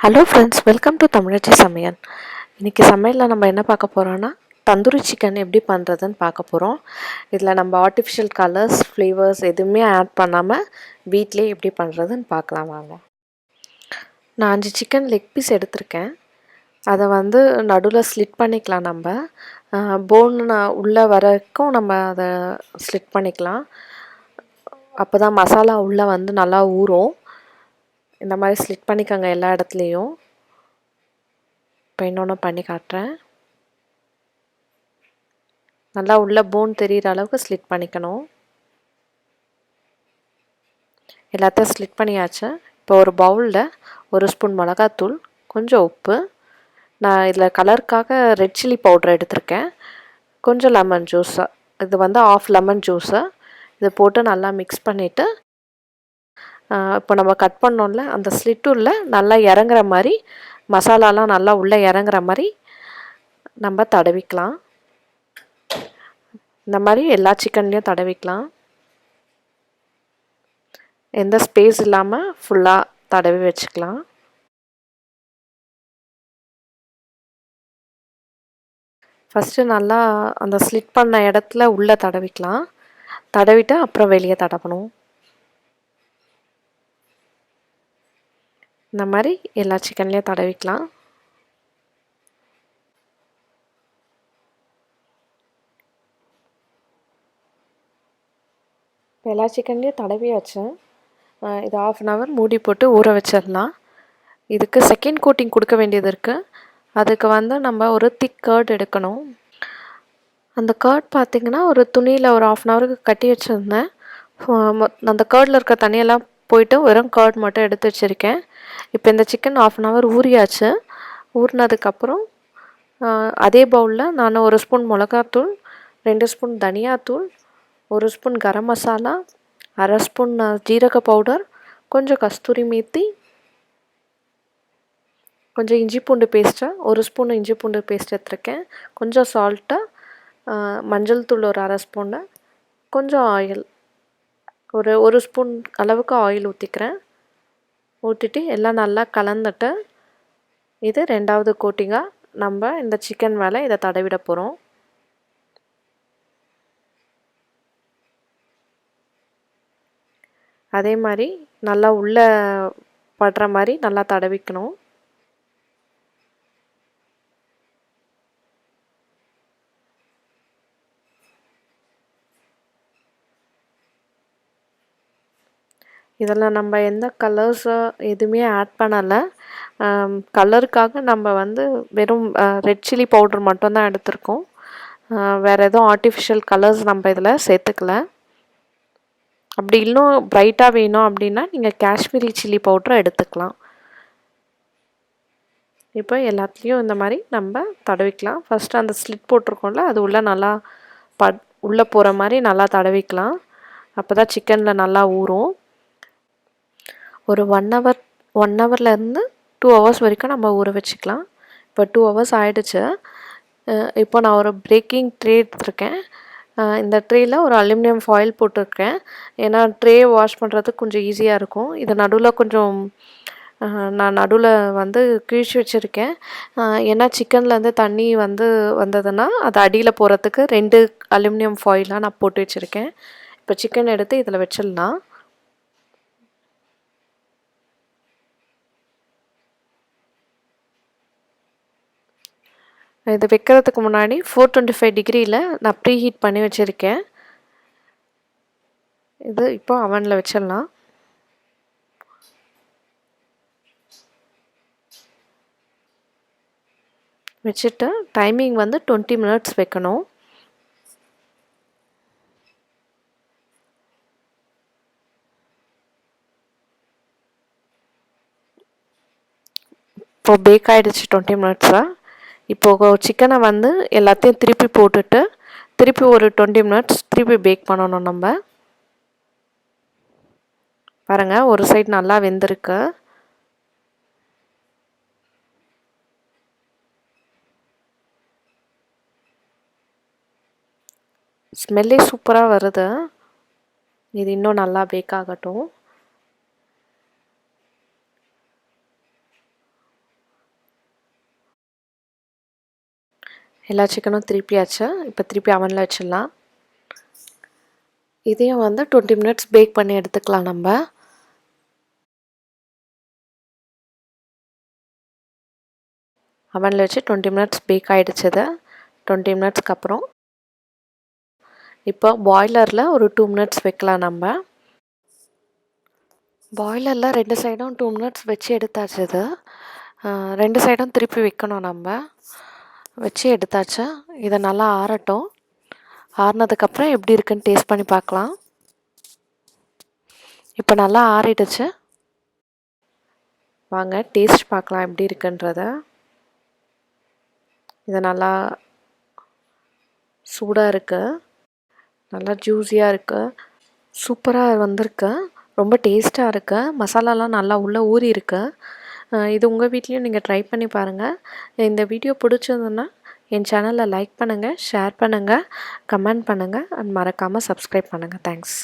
Hello friends, welcome to தமிழச்சி சமையல். இன்றைக்கி சமையலில் நம்ம என்ன பார்க்க போகிறோன்னா, தந்தூரி சிக்கன் எப்படி பண்ணுறதுன்னு பார்க்க போகிறோம். இதில் நம்ம ஆர்டிஃபிஷியல் கலர்ஸ், ஃப்ளேவர்ஸ் எதுவுமே ஆட் பண்ணாமல் வீட்டிலே எப்படி பண்ணுறதுன்னு பார்க்கலாம் வாங்க. நான் 5 சிக்கன் லெக் பீஸ் எடுத்திருக்கேன். அதை நடுவில் ஸ்லிட் பண்ணிக்கலாம். நம்ம போன் உள்ளே வரைக்கும் நம்ம அதை ஸ்லிட் பண்ணிக்கலாம். அப்போ தான் மசாலா உள்ளே நல்லா ஊறும். இந்த மாதிரி ஸ்லிட் பண்ணிக்கோங்க எல்லா இடத்துலையும். இப்போ இன்னொன்று பண்ணி காட்டுறேன். நல்லா உள்ள போன் தெரிகிற அளவுக்கு ஸ்லிட் பண்ணிக்கணும். எல்லாத்தையும் ஸ்லிட் பண்ணியாச்சு. இப்போ ஒரு பவுலில் 1 ஸ்பூன் மிளகாத்தூள், கொஞ்சம் உப்பு, நான் இதில் கலருக்காக ரெட் சில்லி பவுடர் எடுத்திருக்கேன், கொஞ்சம் லெமன் ஜூஸு, இது ஆஃப் லெமன் ஜூஸு, இதை போட்டு நல்லா மிக்ஸ் பண்ணிவிட்டு இப்போ நம்ம கட் பண்ணோம்ல அந்த ஸ்லிட்டுள்ள நல்லா இறங்குற மாதிரி மசாலாலாம் நல்லா உள்ளே இறங்குற மாதிரி நம்ம தடவிக்கலாம். இந்த மாதிரி எல்லா சிக்கன்லேயும் தடவிக்கலாம். எந்த ஸ்பேஸ் இல்லாமல் ஃபுல்லாக தடவி வச்சுக்கலாம். ஃபஸ்ட்டு நல்லா அந்த ஸ்லிட் பண்ண இடத்துல உள்ளே தடவிக்கலாம். தடவிட்டு அப்புறம் வெளியே தடவணும். இந்த மாதிரி எல்லா சிக்கன்லேயும் தடவிக்கலாம். எல்லா சிக்கன்லேயும் தடவியாச்சு. இது 1/2 hour மூடி போட்டு ஊற வச்சிடலாம். இதுக்கு செகண்ட் கோட்டிங் கொடுக்க வேண்டியது இருக்குது. அதுக்கு நம்ம ஒரு திக் கர்ட் எடுக்கணும். அந்த கர்ட் பார்த்திங்கன்னா ஒரு துணியில் ஒரு 1/2 hourக்கு கட்டி வச்சுருந்தேன். அந்த கர்டில் இருக்க தண்ணியெல்லாம் போயிட்டு வெறும் கர்ட் மட்டும் எடுத்து வச்சுருக்கேன். இப்போ இந்த சிக்கன் 1/2 hour ஊறியாச்சு. ஊறினதுக்கப்புறம் அதே பவுலில் நான் 1 ஸ்பூன் மிளகாத்தூள், 2 ஸ்பூன் தனியாத்தூள், 1 ஸ்பூன் கரம் மசாலா, 1/2 ஸ்பூன் ஜீரக பவுடர், கொஞ்சம் கஸ்தூரி மேத்தி, கொஞ்சம் இஞ்சி பூண்டு பேஸ்ட்டு, 1 ஸ்பூன் இஞ்சி பூண்டு பேஸ்ட் எடுத்துருக்கேன், கொஞ்சம் சால்ட்டு, மஞ்சள் தூள் ஒரு 1/2 ஸ்பூன்னு, கொஞ்சம் ஆயில், ஒரு ஸ்பூன் அளவுக்கு ஆயில் ஊற்றிக்கிறேன். ஊற்றிட்டு எல்லாம் நல்லா கலந்துட்டு இது 2வது கோட்டிங்காக நம்ம இந்த சிக்கன் மேலே இதை தடவிட போகிறோம். அதே மாதிரி நல்லா உள்ளே படுற மாதிரி நல்லா தடவிக்கணும். இதில் நம்ம எந்த கலர்ஸோ எதுவுமே ஆட் பண்ணலை. கலருக்காக நம்ம வெறும் ரெட் சில்லி பவுடர் மட்டும்தான் எடுத்திருக்கோம். வேறு எதுவும் ஆர்டிஃபிஷியல் கலர்ஸ் நம்ம இதில் சேர்த்துக்கல. அப்படி இன்னும் ப்ரைட்டாக வேணும் அப்படின்னா நீங்கள் காஷ்மீரி சில்லி பவுடரை எடுத்துக்கலாம். இப்போ எல்லாத்துலேயும் இந்த மாதிரி நம்ம தடவிக்கலாம். ஃபஸ்ட்டு அந்த ஸ்லிட் போட்டிருக்கோம்ல அது உள்ளே நல்லா உள்ளே போகிற மாதிரி நல்லா தடவிக்கலாம். அப்போ தான் சிக்கனில் நல்லா ஊறும். ஒரு 1 ஹவர்லேருந்து 2 hours வரைக்கும் நம்ம ஊற வச்சுக்கலாம். இப்போ 2 hours ஆகிடுச்சு. இப்போ நான் ஒரு பேக்கிங் ட்ரே எடுத்துருக்கேன். இந்த ட்ரேயில் ஒரு அலுமினியம் ஃபாயில் போட்டிருக்கேன். ஏன்னா ட்ரே வாஷ் பண்ணுறதுக்கு கொஞ்சம் ஈஸியாக இருக்கும். இது நடுவில் கொஞ்சம் நான் நடுவில் கிழிச்சு வச்சுருக்கேன். ஏன்னா சிக்கன்லேருந்து தண்ணி வந்ததுன்னா அது அடியில் போகிறதுக்கு 2 அலுமினியம் ஃபாயிலாக நான் போட்டு வச்சுருக்கேன். இப்போ சிக்கன் எடுத்து இதில் வச்சிடலாம். இது வைக்கிறதுக்கு முன்னாடி 425 டிகிரியில் நான் ப்ரீ ஹீட் பண்ணி வச்சுருக்கேன். இது இப்போ அவனில் வச்சிடலாம். வச்சுட்டு டைமிங் 20 minutes வைக்கணும். இப்போது பேக் ஆகிடுச்சு 20 minutes. இப்போது சிக்கனை எல்லாத்தையும் திருப்பி போட்டுட்டு திருப்பி ஒரு 20 minutes திருப்பி பேக் பண்ணணும். நம்ம பாருங்கள், ஒரு சைடு நல்லா வெந்திருக்கு. ஸ்மெல்லே சூப்பராக வருது. இது இன்னும் நல்லா பேக் ஆகட்டும். எல்லா சிக்கனும் திருப்பியாச்சு. இப்போ திருப்பி அவனில் வச்சிடலாம். இதையும் வந்து 20 மினிட்ஸ் பேக் பண்ணி எடுத்துக்கலாம் நம்ம. அவனில் வச்சு 20 மினிட்ஸ் பேக் ஆகிடுச்சு. 20 மினிட்ஸ்க்கு அப்புறம் இப்போ பாய்லரில் ஒரு 2 மினிட்ஸ் வைக்கலாம் நம்ம. பாய்லரில் 2 சைடும் 2 மினிட்ஸ் வச்சு எடுத்தாச்சு. 2 சைடும் திருப்பி வைக்கணும் நம்ம. வச்சு எடுத்தாச்சு. இதை நல்லா ஆறட்டும். ஆறினதுக்கப்புறம் எப்படி இருக்குன்னு டேஸ்ட் பண்ணி பார்க்கலாம். இப்போ நல்லா ஆறிடுச்சு. வாங்க டேஸ்ட் பார்க்கலாம் எப்படி இருக்குன்றத. இது நல்லா சூடாக இருக்குது, நல்லா ஜூஸியாக இருக்குது, சூப்பராக வந்திருக்கு, ரொம்ப டேஸ்ட்டாக இருக்குது. மசாலாலாம் நல்லா உள்ளே ஊறி இருக்குது. இது உங்கள் வீட்லேயும் நீங்கள் ட்ரை பண்ணி பாருங்கள். இந்த வீடியோ பிடிச்சதுன்னா என் சேனலை லைக் பண்ணுங்கள், ஷேர் பண்ணுங்கள், கமெண்ட் பண்ணுங்கள் அண்ட் மறக்காமல் சப்ஸ்கிரைப் பண்ணுங்கள். தேங்க்ஸ்.